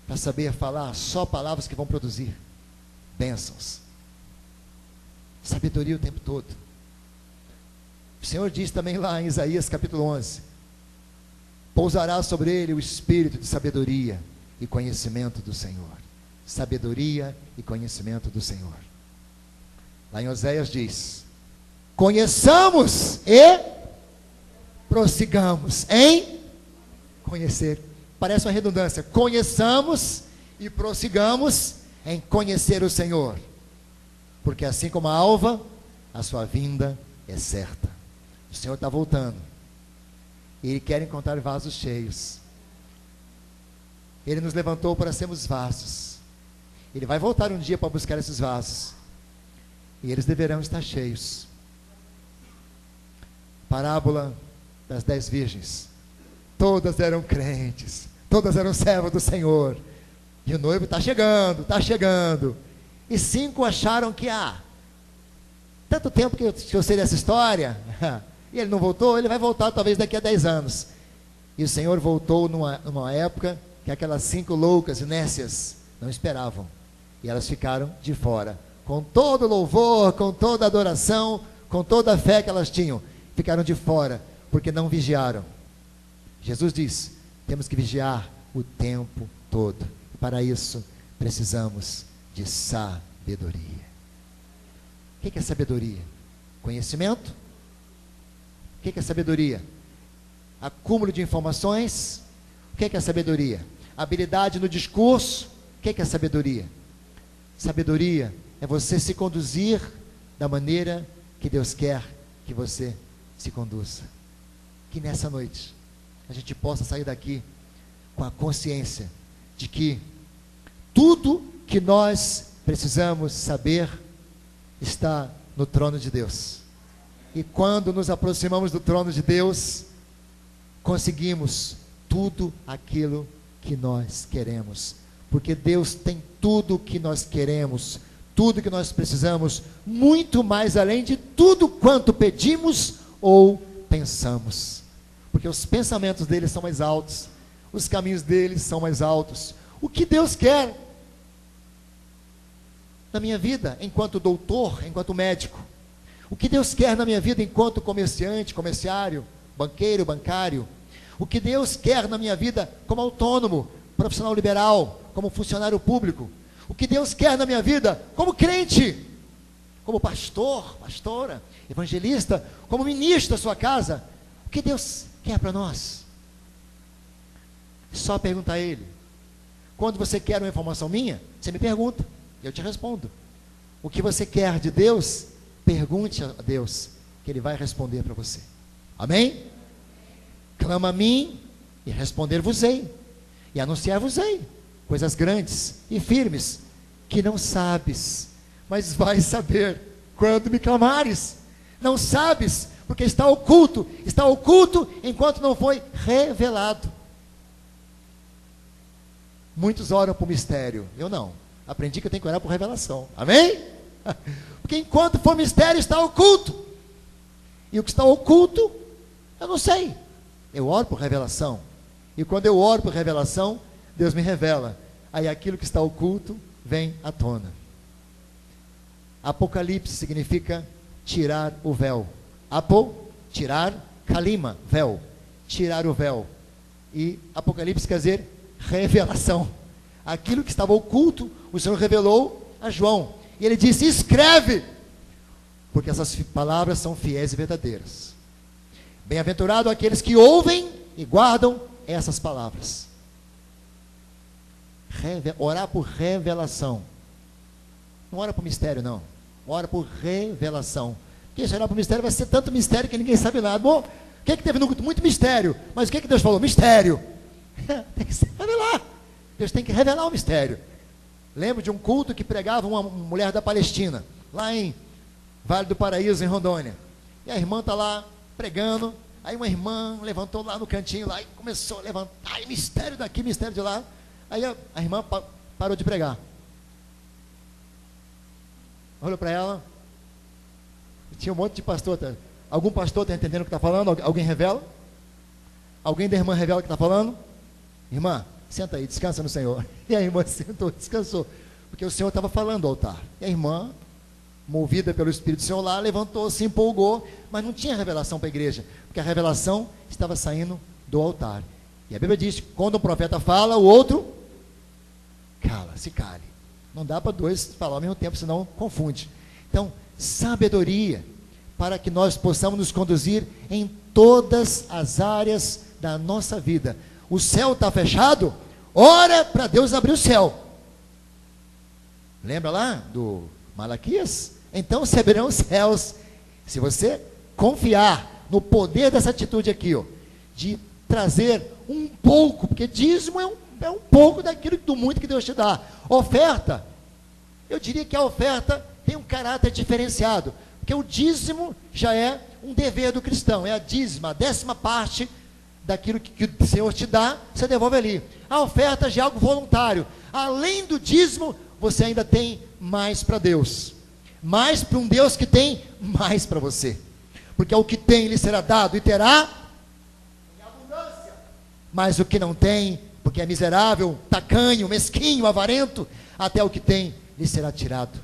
para saber falar só palavras que vão produzir bênçãos. Sabedoria o tempo todo. O Senhor diz também lá em Isaías capítulo 11: pousará sobre ele o espírito de sabedoria e conhecimento do Senhor. Sabedoria e conhecimento do Senhor. Lá em Oséias diz: conheçamos e prossigamos em conhecer. Parece uma redundância. Conheçamos e prossigamos em conhecer o Senhor. Porque assim como a alva, a sua vinda é certa. O Senhor está voltando. E Ele quer encontrar vasos cheios. Ele nos levantou para sermos vasos. Ele vai voltar um dia para buscar esses vasos. E eles deverão estar cheios. Parábola das 10 virgens. Todas eram crentes, todas eram servas do Senhor. E o noivo está chegando, está chegando. E 5 acharam que, tanto tempo que eu sei dessa história, e ele não voltou, ele vai voltar talvez daqui a 10 anos. E o Senhor voltou numa época que aquelas 5 loucas, nécias, não esperavam. E elas ficaram de fora, com todo louvor, com toda adoração, com toda a fé que elas tinham. Ficaram de fora, porque não vigiaram. Jesus diz, temos que vigiar o tempo todo. E para isso, precisamos de sabedoria. O que é sabedoria? Conhecimento. O que é sabedoria? Acúmulo de informações. O que é sabedoria? Habilidade no discurso. O que é sabedoria? Sabedoria é você se conduzir da maneira que Deus quer que você se conduza. Que nessa noite a gente possa sair daqui com a consciência de que tudo que nós precisamos saber está no trono de Deus. E quando nos aproximamos do trono de Deus, conseguimos tudo aquilo que nós queremos. Porque Deus tem tudo o que nós queremos, tudo que nós precisamos, muito mais além de tudo quanto pedimos ou pensamos. Porque os pensamentos dele são mais altos, os caminhos dele são mais altos. O que Deus quer na minha vida enquanto doutor, enquanto médico? O que Deus quer na minha vida enquanto comerciante, comerciário, banqueiro, bancário? O que Deus quer na minha vida como autônomo, profissional liberal, como funcionário público? O que Deus quer na minha vida como crente, como pastor, pastora, evangelista, como ministro da sua casa? O que Deus quer para nós? Só perguntar a Ele. Quando você quer uma informação minha, você me pergunta, eu te respondo. O que você quer de Deus, pergunte a Deus, que Ele vai responder para você. Amém? Clama a mim, e responder-vos-ei, e anunciar-vos-ei coisas grandes e firmes, que não sabes, mas vais saber quando me clamares. Não sabes, porque está oculto enquanto não foi revelado. Muitos oram por mistério, eu não. Aprendi que eu tenho que orar por revelação. Amém? Porque enquanto for mistério, está oculto. E o que está oculto, eu não sei. Eu oro por revelação. E quando eu oro por revelação, Deus me revela. Aí aquilo que está oculto vem à tona. Apocalipse significa tirar o véu. Tirar, kalima, véu. Tirar o véu. E Apocalipse quer dizer revelação. Aquilo que estava oculto, o Senhor revelou a João. E ele disse: escreve, porque essas palavras são fiéis e verdadeiras. Bem-aventurado aqueles que ouvem e guardam essas palavras. Orar por revelação. Não ora por mistério, não. Ora por revelação. Porque se orar por mistério, vai ser tanto mistério que ninguém sabe nada. Bom, o que teve no culto? Muito mistério. Mas o que Deus falou? Mistério. Tem que se revelar. Deus tem que revelar o mistério. Lembro de um culto que pregava uma mulher da Palestina, lá em Vale do Paraíso, em Rondônia. E a irmã está lá pregando. Aí uma irmã levantou lá no cantinho lá e começou a levantar, e mistério daqui, mistério de lá. Aí a irmã parou de pregar. Olhou para ela. Tinha um monte de pastor. Algum pastor está entendendo o que está falando? Alguém revela? Alguém da irmã revela o que está falando? Irmã, senta aí, descansa no Senhor. E a irmã sentou, descansou. Porque o Senhor estava falando ao altar. E a irmã, movida pelo Espírito do Senhor lá, levantou, se empolgou, mas não tinha revelação para a igreja, porque a revelação estava saindo do altar. E a Bíblia diz que quando um profeta fala, o outro se cale. Não dá para dois falar ao mesmo tempo, senão confunde. Então, sabedoria, para que nós possamos nos conduzir em todas as áreas da nossa vida. O céu está fechado? Ora para Deus abrir o céu. Lembra lá do Malaquias? Então se abrirão os céus. Se você confiar no poder dessa atitude aqui, de trazer um pouco, porque dízimo é um pouco daquilo do muito que Deus te dá. Oferta, eu diria que a oferta tem um caráter diferenciado, porque o dízimo já é um dever do cristão, é a dízima, a 10ª parte daquilo que o Senhor te dá, você devolve ali. A oferta já é algo voluntário. Além do dízimo, você ainda tem mais para Deus, mais para um Deus que tem mais para você, porque o que tem lhe será dado e terá em abundância, mas o que não tem, porque é miserável, tacanho, mesquinho, avarento, até o que tem lhe será tirado.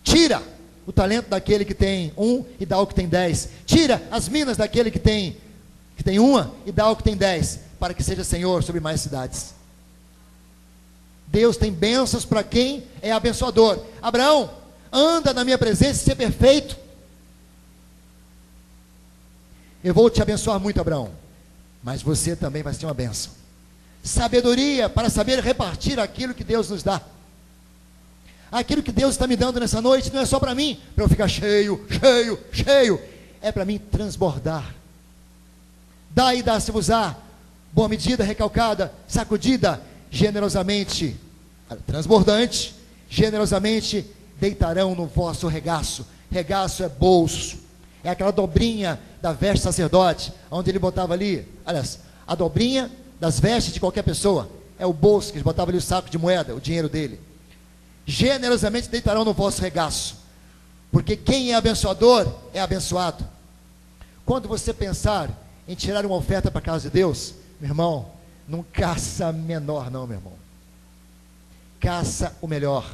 Tira o talento daquele que tem 1 e dá ao que tem 10. Tira as minas daquele que tem 1 e dá ao que tem 10, para que seja Senhor sobre mais cidades. Deus tem bênçãos para quem é abençoador. Abraão, anda na minha presença e ser perfeito. Eu vou te abençoar muito, Abraão, mas você também vai ser uma bênção. Sabedoria para saber repartir aquilo que Deus nos dá. Aquilo que Deus está me dando nessa noite não é só para mim, para eu ficar cheio, é para mim transbordar. Dá e dá-se-vos-á, boa medida, recalcada, sacudida, generosamente, transbordante, generosamente deitarão no vosso regaço. Regaço é bolso, é aquela dobrinha da veste sacerdote, onde ele botava ali, aliás, a dobrinha das vestes de qualquer pessoa, é o bolso que ele botava ali o saco de moeda, o dinheiro dele. Generosamente deitarão no vosso regaço, porque quem é abençoador é abençoado. Quando você pensar em tirar uma oferta para a casa de Deus, meu irmão, não caça menor não, meu irmão, caça o melhor.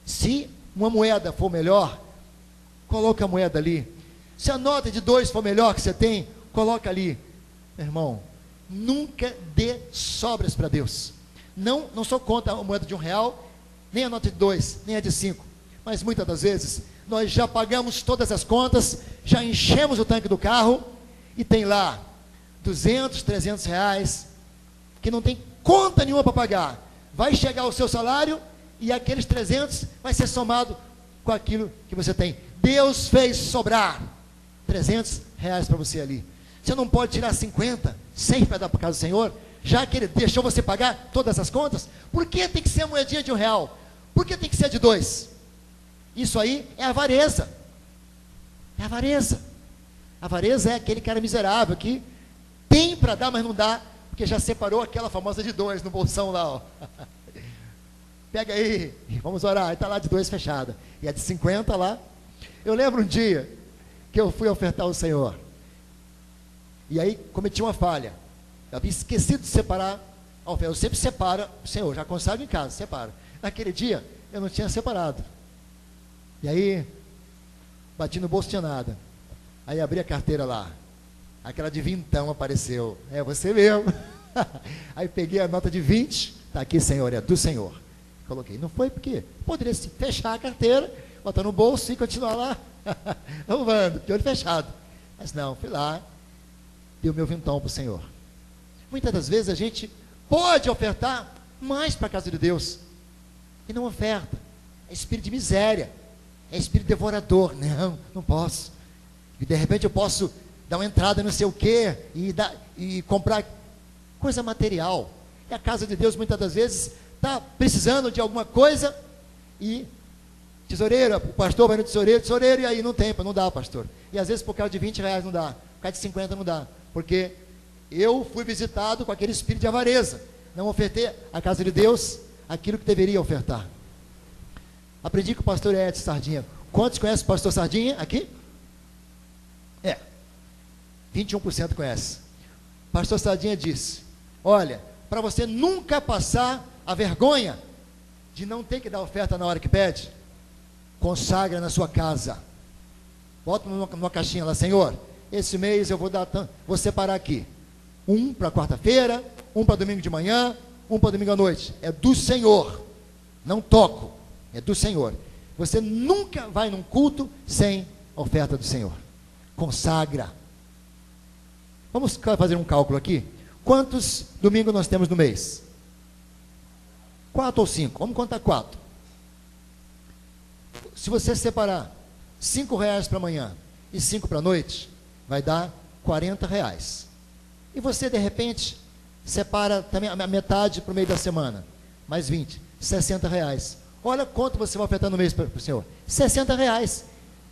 Se uma moeda for melhor, coloca a moeda ali. Se a nota de 2 for melhor que você tem, coloca ali. Meu irmão, nunca dê sobras para Deus. Não sou contra a moeda de R$1, nem a nota de 2, nem a de 5, mas muitas das vezes nós já pagamos todas as contas, já enchemos o tanque do carro e tem lá 200, 300 reais, que não tem conta nenhuma para pagar. Vai chegar o seu salário e aqueles 300 vai ser somado com aquilo que você tem. Deus fez sobrar R$300 para você ali. Você não pode tirar 50, 100 para dar para casa do Senhor, já que Ele deixou você pagar todas as contas? Por que tem que ser a moedinha de R$1? Por que tem que ser de 2? Isso aí é avareza. É avareza. Avareza é aquele cara miserável que tem para dar, mas não dá, porque já separou aquela famosa de 2 no bolsão lá, ó. Pega aí, vamos orar. Aí está lá de 2 fechada. E a de 50 lá. Eu lembro um dia que eu fui ofertar ao Senhor. E aí cometi uma falha. Eu havia esquecido de separar a oferta. Eu sempre separo, Senhor, já consagro em casa, separo. Naquele dia, eu não tinha separado. E aí, bati no bolso, tinha nada. Aí abri a carteira lá. Aquela de vintão apareceu. É você mesmo. Aí peguei a nota de 20. Está aqui, Senhor, é do Senhor. Coloquei. Não foi porque poderia se fechar a carteira, botar no bolso e continuar lá louvando, de olho fechado. Mas não, fui lá, dei o meu vintão para o Senhor. Muitas das vezes a gente pode ofertar mais para a casa de Deus e não oferta. É espírito de miséria, é espírito devorador. Não, não posso. E de repente eu posso dar uma entrada não sei o quê e comprar coisa material. E a casa de Deus muitas das vezes está precisando de alguma coisa e tesoureiro, o pastor vai no tesoureiro, e aí não tem, não dá, pastor. E às vezes por causa de R$20 não dá, por causa de 50 não dá, porque eu fui visitado com aquele espírito de avareza, não ofertei à casa de Deus aquilo que deveria ofertar. Aprendi com o pastor Edson Sardinha. Quantos conhecem o pastor Sardinha aqui? 21% conhece. Pastor Sardinha disse: olha, para você nunca passar a vergonha de não ter que dar oferta na hora que pede, consagra na sua casa. Bota numa caixinha lá: Senhor, esse mês eu vou separar aqui. Um para quarta-feira, um para domingo de manhã, um para domingo à noite. É do Senhor. Não toco. É do Senhor. Você nunca vai num culto sem a oferta do Senhor. Consagra. Vamos fazer um cálculo aqui. Quantos domingos nós temos no mês? 4 ou 5? Vamos contar 4. Se você separar R$5 para amanhã e 5 para a noite, vai dar R$40. E você, de repente, separa também a metade para o meio da semana, mais 20, R$60. Olha quanto você vai ofertar no mês para o Senhor. R$60.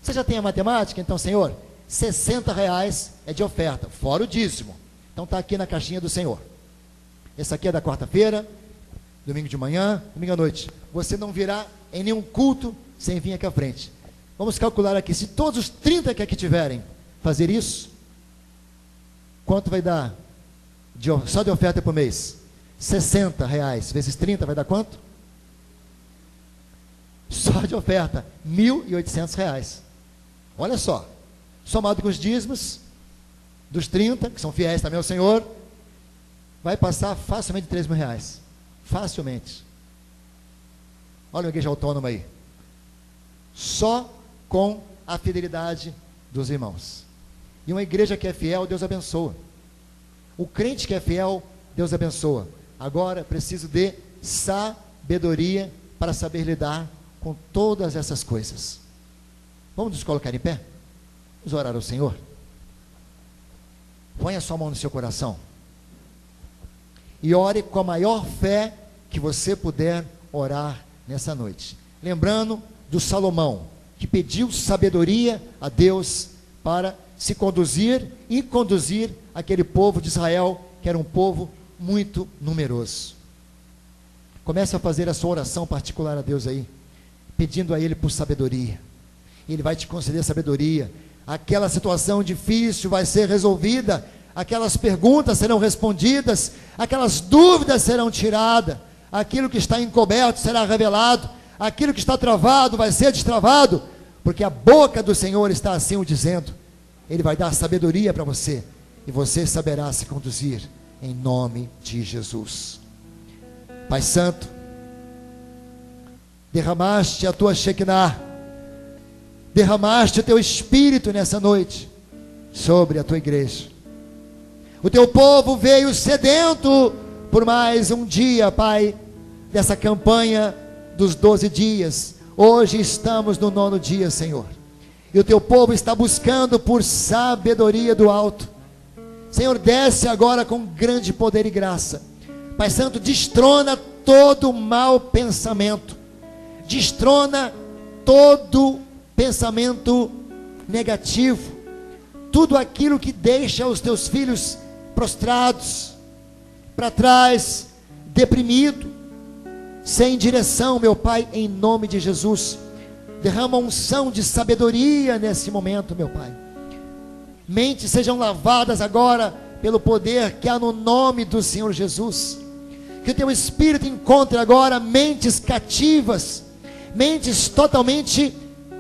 Você já tem a matemática? Então, Senhor, R$60 é de oferta, fora o dízimo. Então está aqui na caixinha do Senhor. Esse aqui é da quarta-feira, domingo de manhã, domingo à noite. Você não virá em nenhum culto sem vir aqui à frente. Vamos calcular aqui, se todos os 30 que aqui tiverem fazer isso, quanto vai dar só de oferta por mês? R$60 vezes 30 vai dar quanto? Só de oferta, R$1.800. Olha só, somado com os dízimos dos 30, que são fiéis também ao Senhor, vai passar facilmente de R$3.000. Facilmente. Olha a igreja autônoma aí. Só com a fidelidade dos irmãos. E uma igreja que é fiel, Deus abençoa. O crente que é fiel, Deus abençoa. Agora, preciso de sabedoria para saber lidar com todas essas coisas. Vamos nos colocar em pé? Vamos orar ao Senhor. Põe a sua mão no seu coração e ore com a maior fé que você puder orar nessa noite. Lembrando do Salomão, que pediu sabedoria a Deus para se conduzir e conduzir aquele povo de Israel, que era um povo muito numeroso. Comece a fazer a sua oração particular a Deus aí, pedindo a Ele por sabedoria. Ele vai te conceder sabedoria. Aquela situação difícil vai ser resolvida, aquelas perguntas serão respondidas, aquelas dúvidas serão tiradas, aquilo que está encoberto será revelado, aquilo que está travado vai ser destravado, porque a boca do Senhor está assim o dizendo. Ele vai dar sabedoria para você, e você saberá se conduzir, em nome de Jesus. Pai Santo, derramaste a tua Shekinah, derramaste o teu Espírito nessa noite, sobre a tua igreja. O teu povo veio sedento por mais um dia, Pai, dessa campanha dos 12 dias. Hoje estamos no 9º dia, Senhor, e o teu povo está buscando por sabedoria do alto. Senhor, desce agora com grande poder e graça. Pai Santo, destrona todo mau pensamento, destrona todo pensamento negativo, tudo aquilo que deixa os teus filhos prostrados, para trás, deprimido, sem direção, meu Pai, em nome de Jesus. Derrama unção de sabedoria nesse momento, meu Pai. Mentes sejam lavadas agora pelo poder que há no nome do Senhor Jesus. Que o teu Espírito encontre agora mentes cativas, mentes totalmente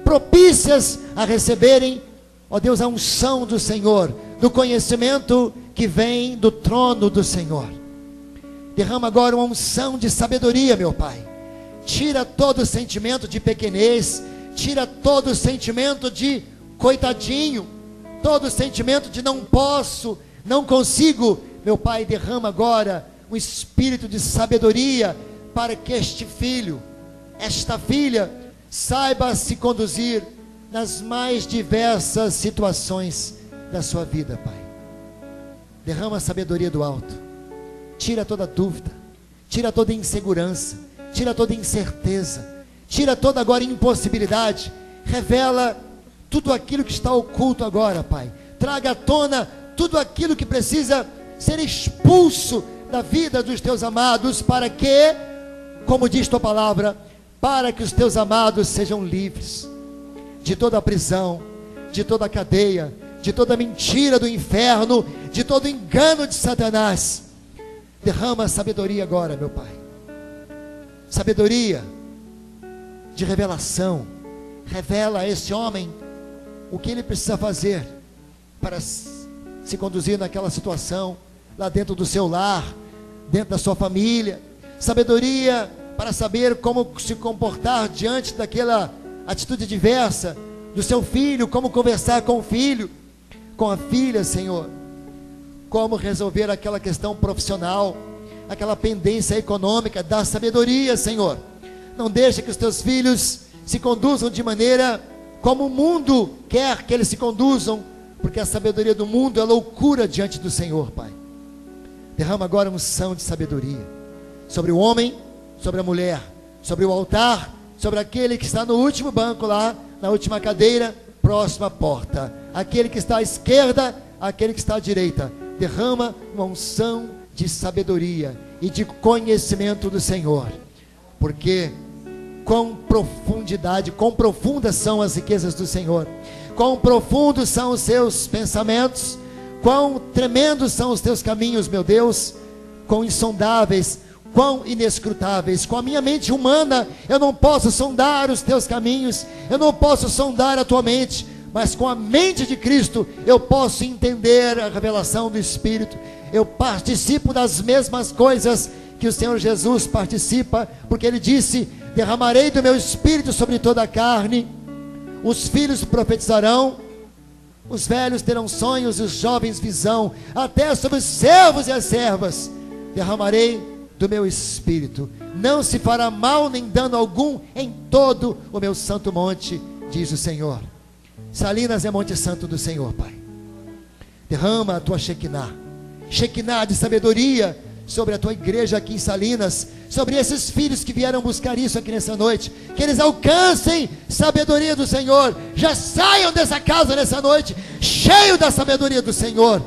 propícias a receberem, ó Deus, a unção do Senhor, do conhecimento que vem do trono do Senhor. Derrama agora uma unção de sabedoria, meu Pai. Tira todo o sentimento de pequenez, tira todo o sentimento de coitadinho, todo o sentimento de não posso, não consigo. Meu Pai, derrama agora um espírito de sabedoria para que este filho, esta filha, saiba se conduzir nas mais diversas situações da sua vida, Pai. Derrama a sabedoria do alto, tira toda dúvida, tira toda insegurança, tira toda incerteza, tira toda agora impossibilidade, revela tudo aquilo que está oculto agora, Pai. Traga à tona tudo aquilo que precisa ser expulso da vida dos teus amados, para que, como diz tua palavra, para que os teus amados sejam livres de toda a prisão, de toda a cadeia, de toda a mentira do inferno, de todo o engano de Satanás. Derrama a sabedoria agora, meu Pai, sabedoria de revelação. Revela a esse homem o que ele precisa fazer para se conduzir naquela situação, lá dentro do seu lar, dentro da sua família. Sabedoria para saber como se comportar diante daquela atitude diversa do seu filho, como conversar com o filho, com a filha, Senhor, como resolver aquela questão profissional, aquela pendência econômica. Dá sabedoria, Senhor. Não deixe que os teus filhos se conduzam de maneira como o mundo quer que eles se conduzam, porque a sabedoria do mundo é loucura diante do Senhor, Pai. Derrama agora unção de sabedoria sobre o homem, sobre a mulher, sobre o altar, sobre aquele que está no último banco lá, na última cadeira, próxima à porta, aquele que está à esquerda, aquele que está à direita. Derrama uma unção de sabedoria e de conhecimento do Senhor, porque quão profundas são as riquezas do Senhor, quão profundos são os seus pensamentos, quão tremendos são os teus caminhos, meu Deus, quão insondáveis, quão inescrutáveis. Com a minha mente humana eu não posso sondar os teus caminhos, eu não posso sondar a tua mente, mas com a mente de Cristo eu posso entender a revelação do Espírito. Eu participo das mesmas coisas que o Senhor Jesus participa, porque Ele disse: derramarei do meu Espírito sobre toda a carne, os filhos profetizarão, os velhos terão sonhos e os jovens visão, até sobre os servos e as servas derramarei do meu Espírito. Não se fará mal nem dano algum em todo o meu santo monte, diz o Senhor. Salinas é monte santo do Senhor, Pai. Derrama a tua Shekinah de sabedoria sobre a tua igreja aqui em Salinas, sobre esses filhos que vieram buscar isso aqui nessa noite, que eles alcancem sabedoria do Senhor, já saiam dessa casa nessa noite, cheio da sabedoria do Senhor,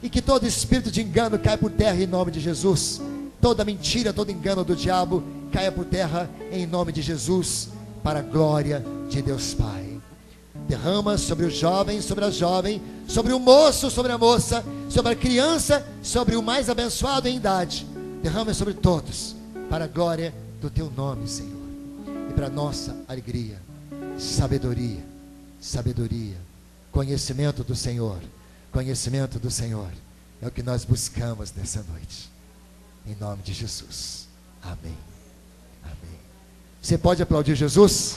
e que todo espírito de engano caia por terra em nome de Jesus, toda mentira, todo engano do diabo caia por terra em nome de Jesus, para a glória de Deus Pai. Derrama sobre o jovem, sobre a jovem, sobre o moço, sobre a moça, sobre a criança, sobre o mais abençoado em idade. Derrama sobre todos, para a glória do teu nome, Senhor, e para a nossa alegria. Sabedoria, sabedoria, conhecimento do Senhor, conhecimento do Senhor, é o que nós buscamos nessa noite, em nome de Jesus. Amém. Amém. Você pode aplaudir Jesus?